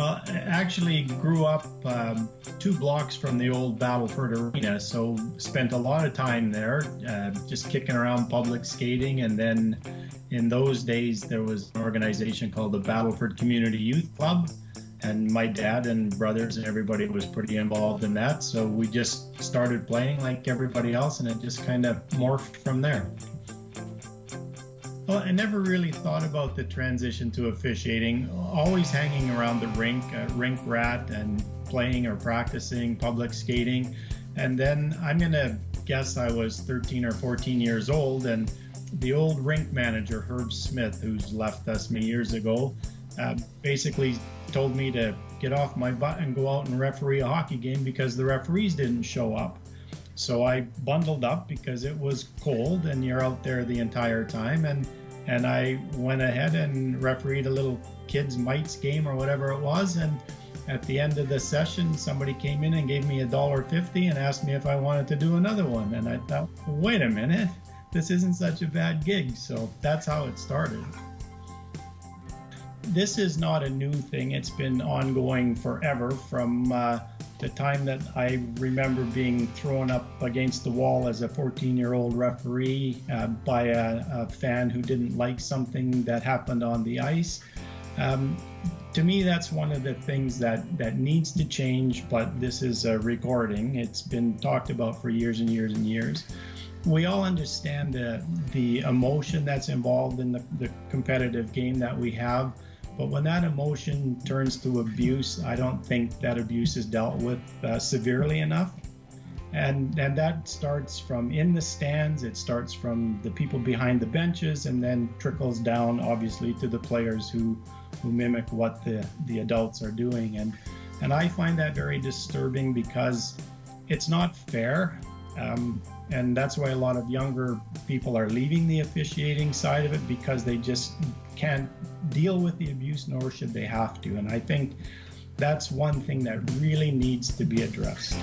Well, I actually grew up 2 blocks from the old Battleford Arena, so spent a lot of time there, just kicking around public skating. And then in those days, there was an organization called the Battleford Community Youth Club, and my dad and brothers and everybody was pretty involved in that. So we just started playing like everybody else, and it just kind of morphed from there. Well, I never really thought about the transition to officiating, always hanging around the rink, rink rat, and playing or practicing public skating. And then I'm going to guess I was 13 or 14 years old, and the old rink manager, Herb Smith, who's left us many years ago, basically told me to get off my butt and go out and referee a hockey game because the referees didn't show up. So I bundled up because it was cold and you're out there the entire time, and I went ahead and refereed a little kids' mites game or whatever it was. And at the end of the session, somebody came in and gave me $1.50 and asked me if I wanted to do another one. And I thought, wait a minute, this isn't such a bad gig. So that's how it started. This is not a new thing. It's been ongoing forever from the time that I remember being thrown up against the wall as a 14-year-old referee by a fan who didn't like something that happened on the ice. To me, that's one of the things that needs to change, but this is a recording. It's been talked about for years and years and years. We all understand the emotion that's involved in the competitive game that we have. But when that emotion turns to abuse, I don't think that abuse is dealt with severely enough. And that starts from in the stands, it starts from the people behind the benches, and then trickles down, obviously, to the players who mimic what the adults are doing. And I find that very disturbing because it's not fair. And that's why a lot of younger people are leaving the officiating side of it, because they just can't deal with the abuse, nor should they have to. And I think that's one thing that really needs to be addressed.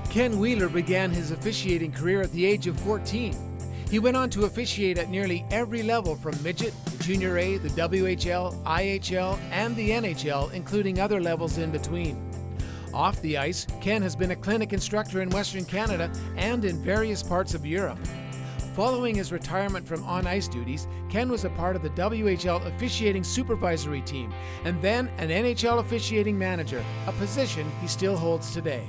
Ken Wheler began his officiating career at the age of 14. He went on to officiate at nearly every level from midget, the Junior A, the WHL, IHL, and the NHL, including other levels in between. Off the ice, Ken has been a clinic instructor in Western Canada and in various parts of Europe. Following his retirement from on-ice duties, Ken was a part of the WHL officiating supervisory team and then an NHL officiating manager, a position he still holds today.